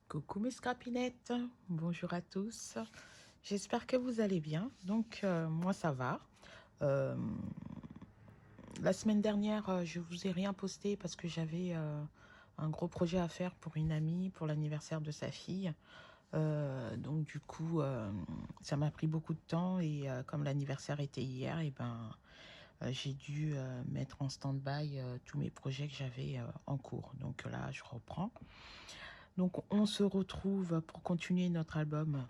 Coucou mes scapinettes, bonjour à tous. J'espère que vous allez bien. Donc moi ça va. Euh, la semaine dernière, je vous ai rien posté parce que j'avais un gros projet à faire pour une amie pour l'anniversaire de sa fille. Donc du coup, ça m'a pris beaucoup de temps et comme l'anniversaire était hier, et ben j'ai dû mettre en stand-by tous mes projets que j'avais en cours. Donc là, je reprends. Donc on se retrouve pour continuer notre album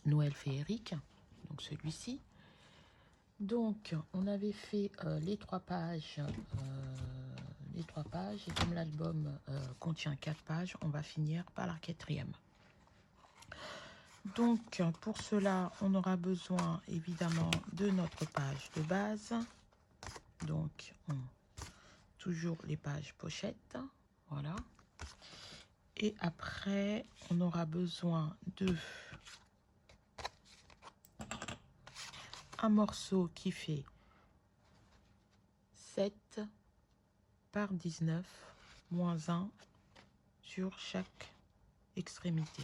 Noël féerique, donc celui-ci. Donc on avait fait les trois pages et comme l'album contient 4 pages, on va finir par la quatrième. Donc pour cela, on aura besoin évidemment de notre page de base. Donc toujours les pages pochettes, voilà. Et après, on aura besoin de un morceau qui fait 7 par 19 moins 1 sur chaque extrémité.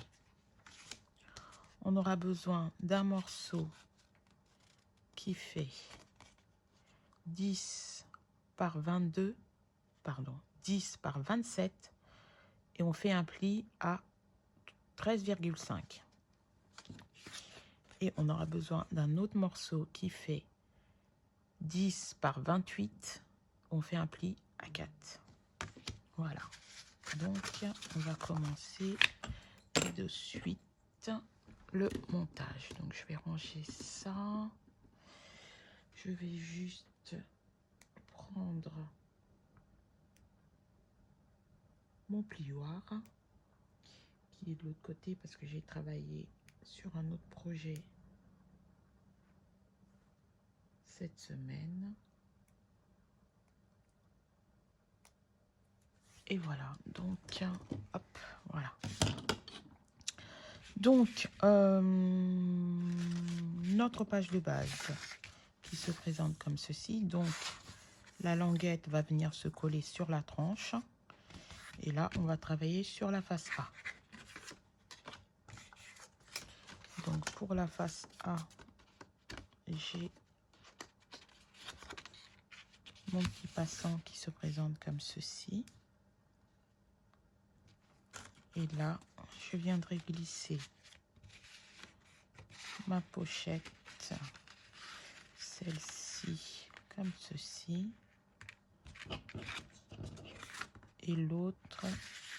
On aura besoin d'un morceau qui fait 10 par 22, pardon, 10 par 27 et on fait un pli à 13,5. Et on aura besoin d'un autre morceau qui fait 10 par 28, on fait un pli à 4. Voilà. Donc, on va commencer de suite le montage. Donc, je vais ranger ça. Je vais juste prendre mon plioir qui est de l'autre côté parce que j'ai travaillé sur un autre projet cette semaine. Et voilà, donc, hop, voilà. Donc, notre page de base qui se présente comme ceci. Donc, la languette va venir se coller sur la tranche. Et là, on va travailler sur la face A. Donc, pour la face A, j'ai mon petit passant qui se présente comme ceci. Et là, je viendrai glisser ma pochette, celle-ci, comme ceci. Et l'autre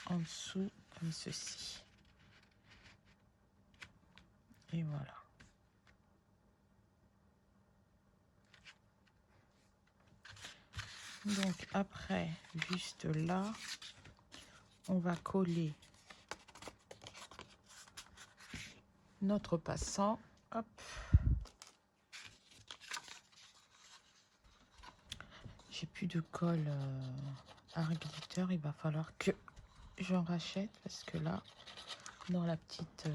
en dessous, comme ceci. Et voilà. Donc après, juste là, on va coller notre passant. Hop. J'ai plus de colle à glitter. Il va falloir que j'en rachète parce que là, dans la petite,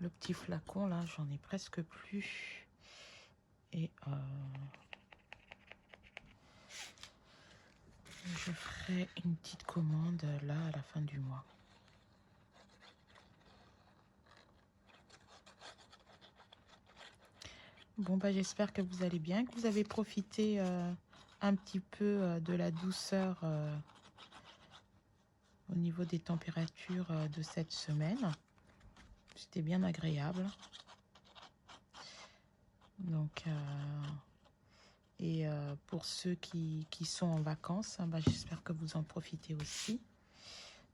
le petit flacon, là, j'en ai presque plus. Et je ferai une petite commande là à la fin du mois. Bon, bah, j'espère que vous allez bien, que vous avez profité un petit peu de la douceur au niveau des températures de cette semaine. C'était bien agréable. Donc, pour ceux qui sont en vacances, bah, j'espère que vous en profitez aussi.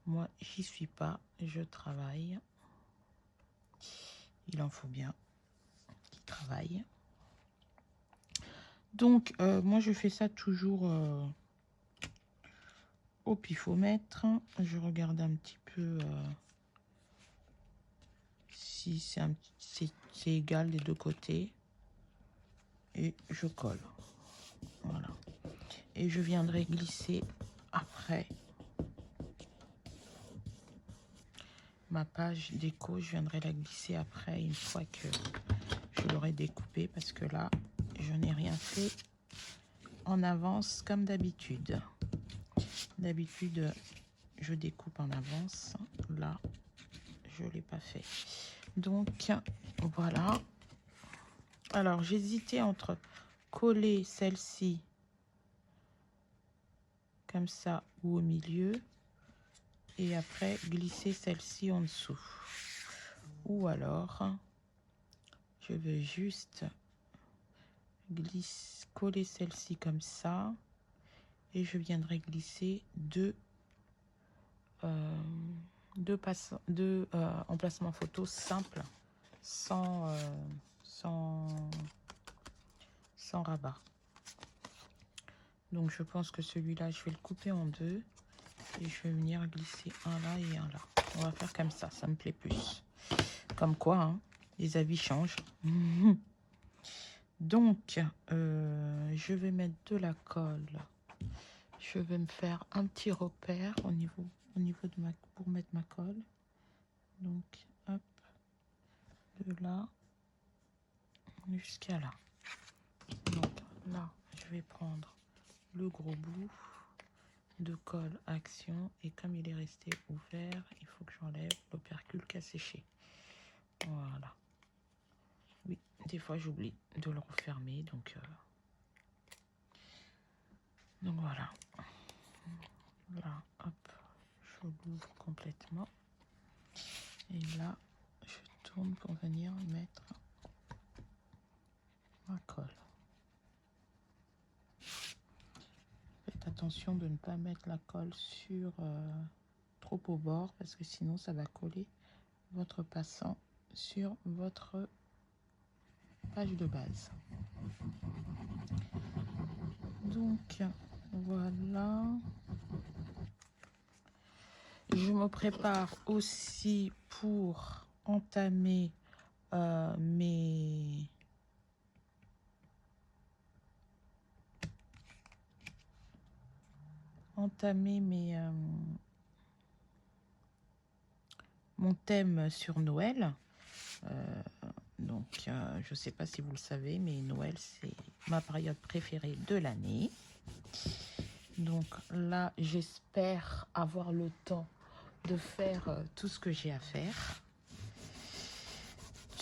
Moi, j'y suis pas, je travaille. Il en faut bien qui travaille. Donc, moi, je fais ça toujours au pifomètre. Je regarde un petit peu si c'est égal des deux côtés. Et je colle. Voilà. Et je viendrai glisser après ma page déco. Je viendrai la glisser après une fois que je l'aurai découpé parce que là, je n'ai rien fait en avance comme d'habitude. D'habitude, je découpe en avance. Là, je l'ai pas fait. Donc, voilà. Alors, j'hésitais entre coller celle-ci comme ça ou au milieu. Et après, glisser celle-ci en dessous. Ou alors, je vais juste coller celle-ci comme ça. Et je viendrai glisser deux emplacements photos simples, sans rabat. Donc je pense que celui-là, je vais le couper en deux. Et je vais venir glisser un là et un là. On va faire comme ça me plaît plus. Comme quoi, hein, les avis changent. Donc, je vais mettre de la colle. Je vais me faire un petit repère au niveau de pour mettre ma colle. Donc, hop, de là jusqu'à là. Donc là, je vais prendre le gros bout de colle action et comme il est resté ouvert, il faut que j'enlève l'opercule qui a séché. Voilà. Oui, des fois j'oublie de le refermer, donc voilà. Là, hop, je l'ouvre complètement. Et là, je tourne pour venir mettre ma colle. Faites attention de ne pas mettre la colle sur trop au bord parce que sinon ça va coller votre passant sur votre page de base. Donc voilà. Je me prépare aussi pour entamer mes mon thème sur Noël. Donc, je ne sais pas si vous le savez, mais Noël, c'est ma période préférée de l'année. Donc là, j'espère avoir le temps de faire tout ce que j'ai à faire.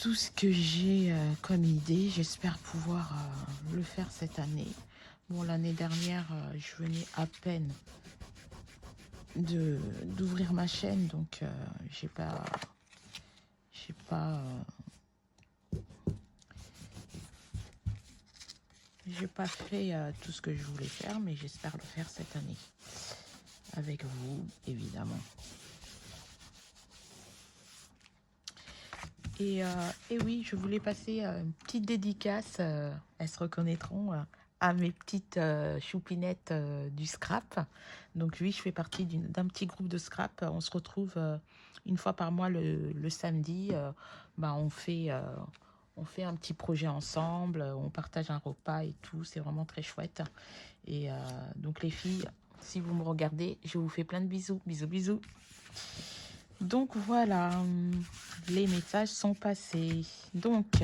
Tout ce que j'ai comme idée, j'espère pouvoir le faire cette année. Bon, l'année dernière, je venais à peine d'ouvrir ma chaîne, donc j'ai pas fait tout ce que je voulais faire, mais j'espère le faire cette année avec vous, évidemment. Et oui, je voulais passer une petite dédicace, elles se reconnaîtront, à mes petites choupinettes du scrap. Donc oui, je fais partie d'un petit groupe de scrap. On se retrouve une fois par mois le samedi. On fait un petit projet ensemble, on partage un repas et tout. C'est vraiment très chouette. Et donc les filles, si vous me regardez, je vous fais plein de bisous. Bisous, bisous. Donc voilà, les messages sont passés. Donc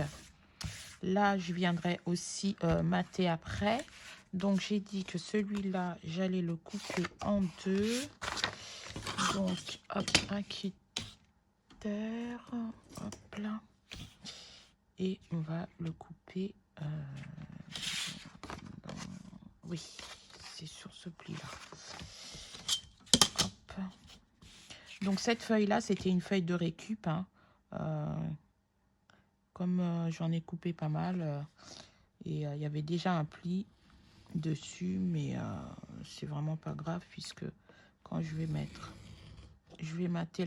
là, je viendrai aussi mater après. Donc j'ai dit que celui-là, j'allais le couper en deux. Donc hop, un cutter, hop là. Et on va le couper. Oui, c'est sur ce pli-là. Hop. Donc cette feuille-là, c'était une feuille de récup. Hein. Comme j'en ai coupé pas mal, et il y avait déjà un pli dessus, mais c'est vraiment pas grave puisque quand je vais mater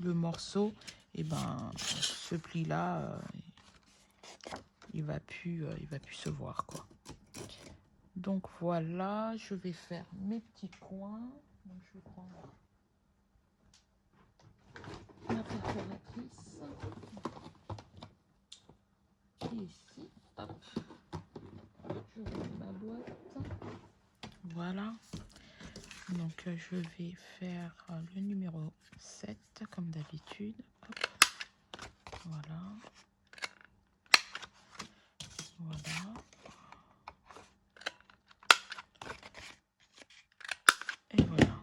le morceau, et ben ce pli-là, il va plus se voir quoi. Donc voilà, je vais faire mes petits coins. Donc je vais prendre ma perforatrice. Et ici, hop, je remets ma boîte. Voilà. Donc je vais faire le numéro 7 comme d'habitude. Voilà. Voilà. Et voilà.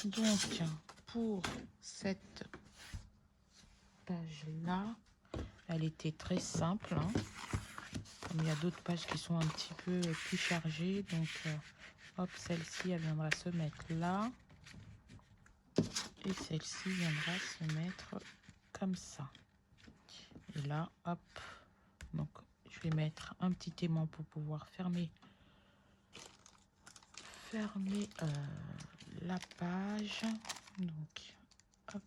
Donc pour cette page-là, elle était très simple, hein. Comme il y a d'autres pages qui sont un petit peu plus chargées, donc hop, celle-ci, elle viendra se mettre là. Et celle-ci viendra se mettre comme ça. Et là, hop, donc je vais mettre un petit aimant pour pouvoir fermer la page. Donc, hop,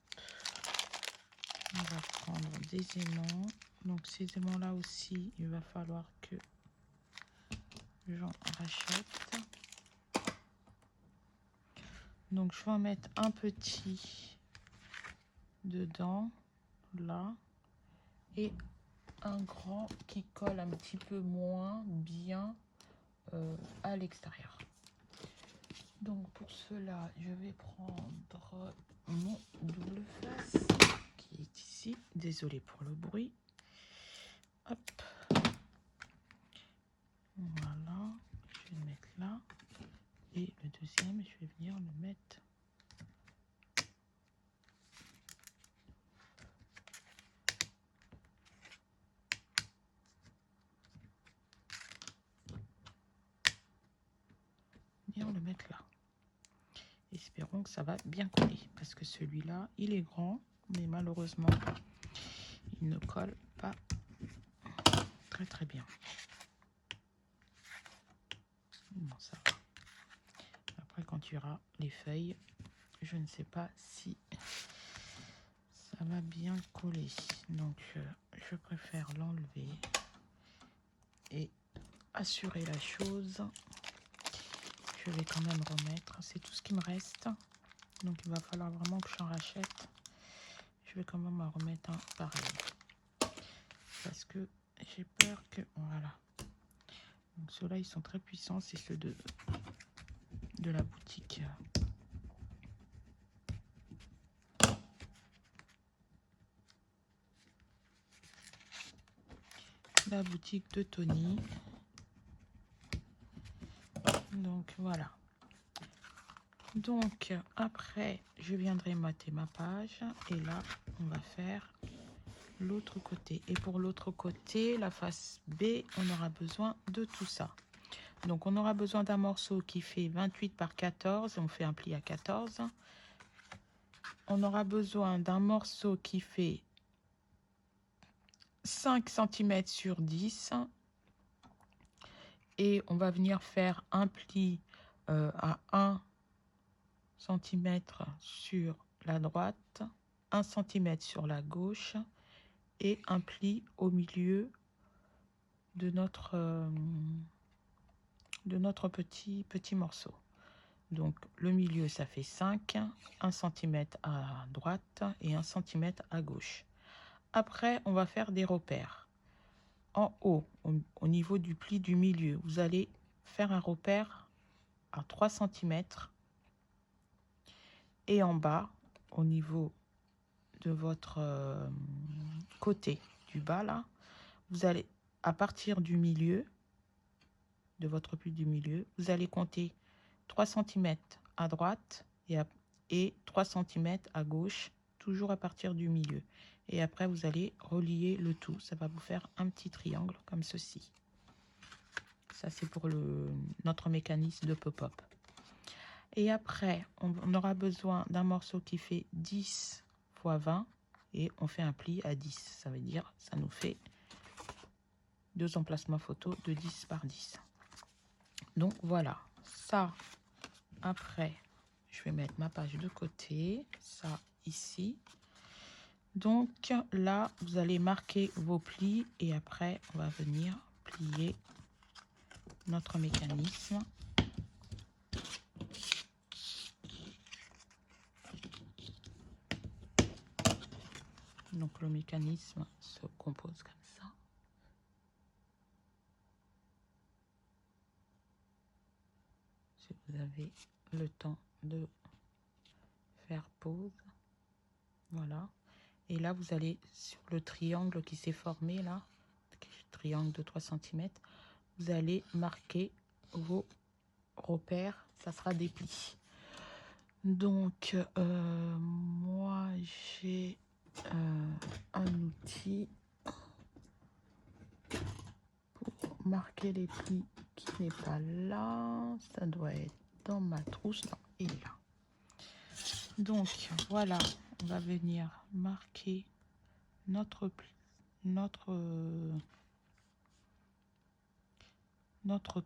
on va prendre des aimants. Donc, ces aimants-là aussi, il va falloir que j'en rachète. Donc, je vais en mettre un petit dedans, là, et un grand qui colle un petit peu moins bien à l'extérieur. Donc pour cela, je vais prendre mon double face qui est ici. Désolée pour le bruit. Hop. Voilà. Je vais le mettre là. Et le deuxième, je vais venir le mettre là. Espérons que ça va bien coller. Parce que celui-là, il est grand. Mais malheureusement, il ne colle pas très bien. Bon, ça va. Après, quand tu auras les feuilles, je ne sais pas si ça va bien coller. Donc, je préfère l'enlever et assurer la chose. Je vais quand même remettre. C'est tout ce qui me reste. Donc, il va falloir vraiment que j'en rachète. Je vais quand même en remettre un pareil. Parce que j'ai peur que... Voilà. Donc, ceux-là, ils sont très puissants. C'est ceux de la boutique. La boutique de Tony. Donc, voilà. Donc, après, je viendrai mater ma page. Et là, on va faire l'autre côté. Et pour l'autre côté, la face B, on aura besoin de tout ça. Donc, on aura besoin d'un morceau qui fait 28 par 14. On fait un pli à 14. On aura besoin d'un morceau qui fait 5 cm sur 10. Et on va venir faire un pli à 1 cm sur la droite, 1 cm sur la gauche et un pli au milieu de notre petit morceau. Donc le milieu, ça fait 5, 1 cm à droite et 1 cm à gauche. Après, on va faire des repères. En haut, au niveau du pli du milieu, vous allez faire un repère à 3 cm. Et en bas, au niveau de votre côté du bas, là, vous allez, à partir du milieu, de votre pli du milieu, vous allez compter 3 cm à droite et 3 cm à gauche, toujours à partir du milieu. Et après, vous allez relier le tout. Ça va vous faire un petit triangle comme ceci. Ça, c'est pour notre mécanisme de pop-up. Et après, on aura besoin d'un morceau qui fait 10 x 20 et on fait un pli à 10. Ça veut dire, ça nous fait 2 emplacements photo de 10 par 10. Donc voilà, ça, après, je vais mettre ma page de côté, ça ici. Donc là, vous allez marquer vos plis et après, on va venir plier notre mécanisme. Donc le mécanisme se compose comme ça. Si vous avez le temps de faire pause. Voilà. Et là, vous allez sur le triangle qui s'est formé là, triangle de 3 cm, vous allez marquer vos repères. Ça sera des plis. Donc, moi, j'ai un outil pour marquer les plis qui n'est pas là. Ça doit être dans ma trousse. Non, il est là. Donc, voilà, on va venir marquer notre pli, notre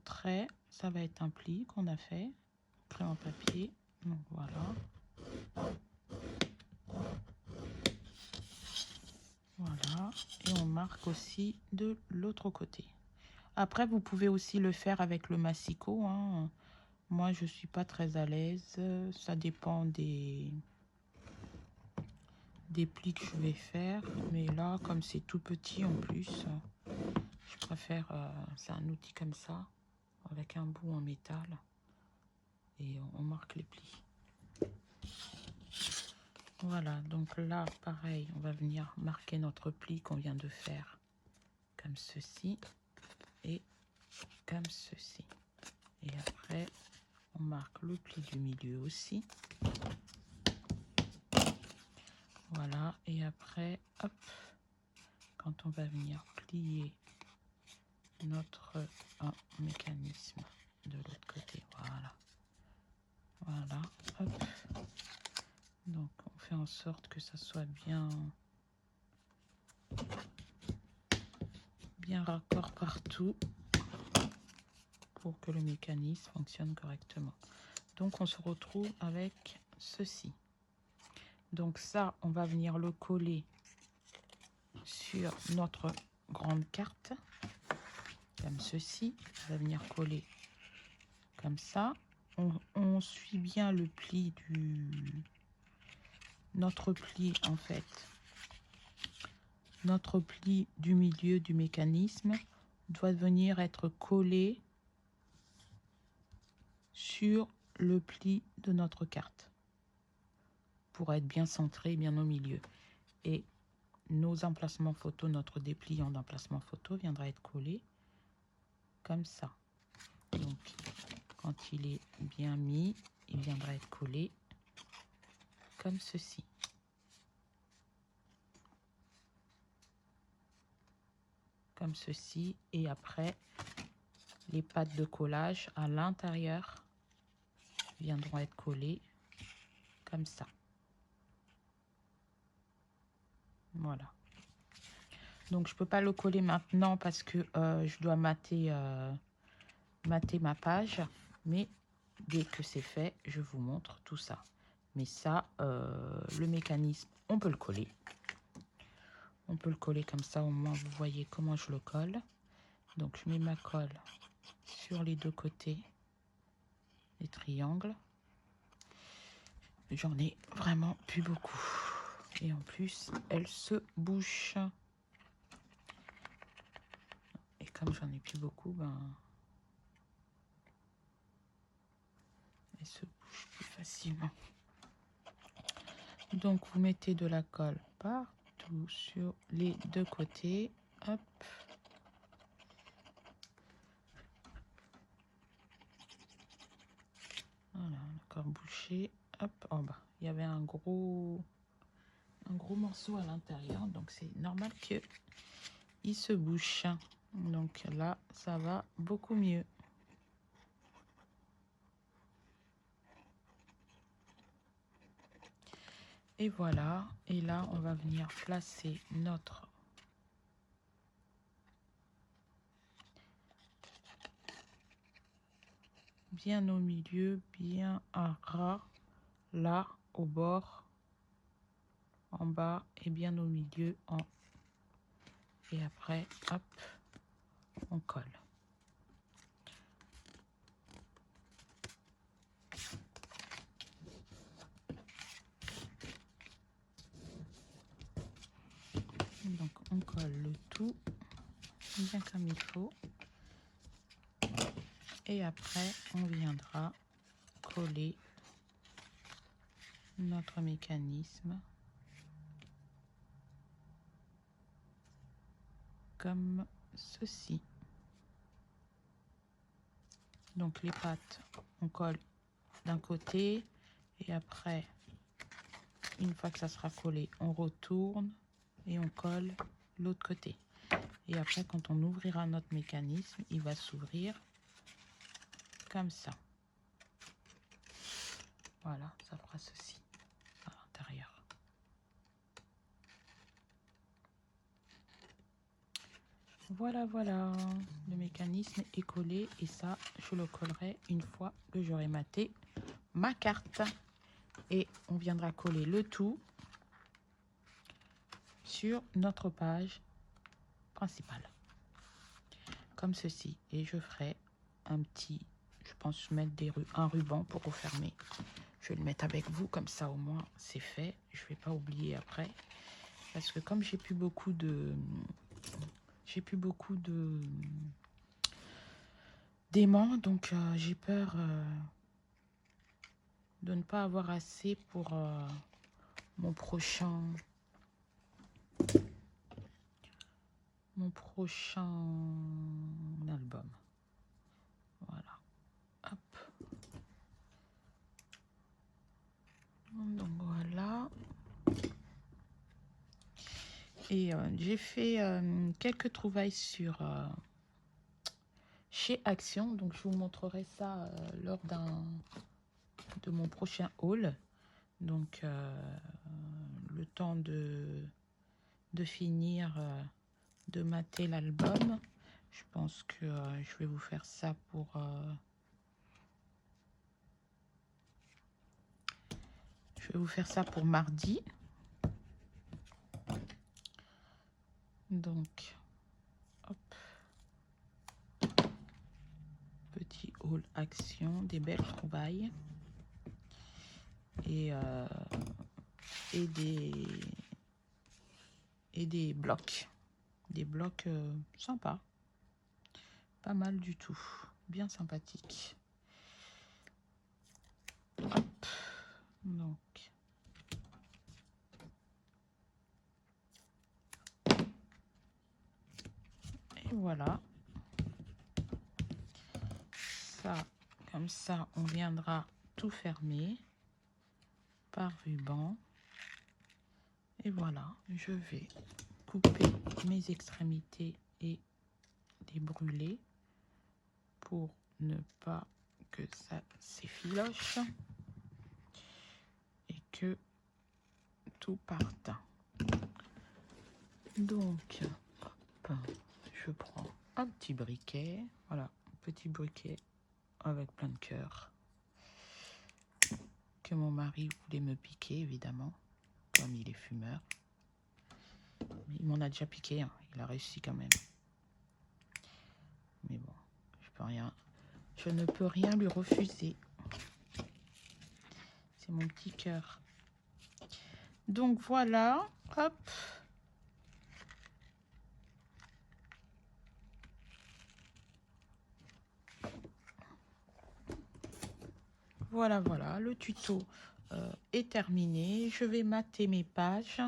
trait. Ça va être un pli qu'on a fait, trait en papier. Donc, voilà. Voilà, et on marque aussi de l'autre côté. Après, vous pouvez aussi le faire avec le massicot, hein. Moi, je suis pas très à l'aise. Ça dépend des plis que je vais faire. Mais là, comme c'est tout petit en plus, je préfère... c'est un outil comme ça, avec un bout en métal. Et on marque les plis. Voilà, donc là, pareil, on va venir marquer notre pli qu'on vient de faire. Comme ceci. Et comme ceci. Et après, on marque le pli du milieu aussi. Voilà, et après, hop, quand on va venir plier notre mécanisme de l'autre côté, voilà. Voilà, hop. Donc, on fait en sorte que ça soit bien raccord partout pour que le mécanisme fonctionne correctement. Donc, on se retrouve avec ceci. Donc ça, on va venir le coller sur notre grande carte, comme ceci. On va venir coller comme ça. On suit bien le pli notre pli en fait. Notre pli du milieu du mécanisme doit venir être collé sur le pli de notre carte pour être bien centré, bien au milieu. Et nos emplacements photo, notre dépliant d'emplacement photo viendra être collé comme ça. Donc, quand il est bien mis, il viendra être collé comme ceci. Comme ceci. Et après, les pattes de collage à l'intérieur viendront être collées comme ça. Voilà. Donc, je peux pas le coller maintenant parce que je dois mater ma page. Mais dès que c'est fait, je vous montre tout ça. Mais ça, le mécanisme, on peut le coller. On peut le coller comme ça, au moins vous voyez comment je le colle. Donc je mets ma colle sur les deux côtés des triangles. J'en ai vraiment plus beaucoup. Et en plus, elle se bouche. Et comme j'en ai plus beaucoup, ben, elle se bouge plus facilement. Donc vous mettez de la colle partout sur les deux côtés. Hop. Voilà, d'accord, bouché. Hop, en bas. Il y avait un gros morceau à l'intérieur, donc c'est normal que il se bouche. Donc là, ça va beaucoup mieux. Et voilà, et là, on va venir placer notre bien au milieu, bien à ras, là, au bord, en bas, et bien au milieu, et après, hop, on colle. Donc, on colle le tout bien comme il faut. Et après, on viendra coller notre mécanisme comme ceci. Donc les pattes, on colle d'un côté Et après, une fois que ça sera collé, on retourne et on colle l'autre côté. Et après, quand on ouvrira notre mécanisme, il va s'ouvrir comme ça. Voilà, ça fera ceci à l'intérieur. Voilà, voilà, le mécanisme est collé et ça, je le collerai une fois que j'aurai maté ma carte. Et on viendra coller le tout sur notre page principale, comme ceci. Et je ferai un petit, je pense mettre un ruban pour refermer. Je vais le mettre avec vous, comme ça au moins c'est fait. Je ne vais pas oublier après. Parce que comme j'ai plus beaucoup d'aimants, donc j'ai peur de ne pas avoir assez pour mon prochain album. Voilà. Hop. Donc voilà. Et j'ai fait quelques trouvailles sur chez Action. Donc je vous montrerai ça lors de mon prochain haul. Donc le temps de finir de mater l'album. Je pense que je vais vous faire ça pour mardi. Donc, hop. Petit haul Action, des belles trouvailles. Et des blocs. Des blocs sympas. Pas mal du tout. Bien sympathique. Hop. Donc. Et voilà. Ça, comme ça, on viendra tout fermer par ruban. Et voilà, je vais couper mes extrémités et les brûler pour ne pas que ça s'effiloche et que tout parte. Donc, hop, je prends un petit briquet, voilà, un petit briquet avec plein de cœur que mon mari voulait me piquer, évidemment, comme il est fumeur. Mais il m'en a déjà piqué, hein. Il a réussi quand même. Mais bon, je ne peux rien lui refuser. C'est mon petit cœur. Donc voilà, hop. Voilà, voilà, le tuto est terminé. Je vais mater mes pages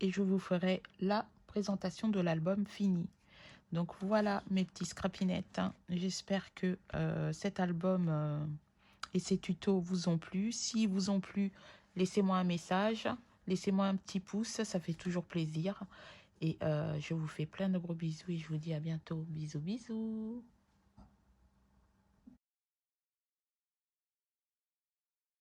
et je vous ferai la présentation de l'album fini. Donc voilà mes petits scrapinettes. Hein. J'espère que cet album et ces tutos vous ont plu. S'ils vous ont plu, laissez-moi un message. Laissez-moi un petit pouce, ça fait toujours plaisir. Et je vous fais plein de gros bisous et je vous dis à bientôt. Bisous, bisous.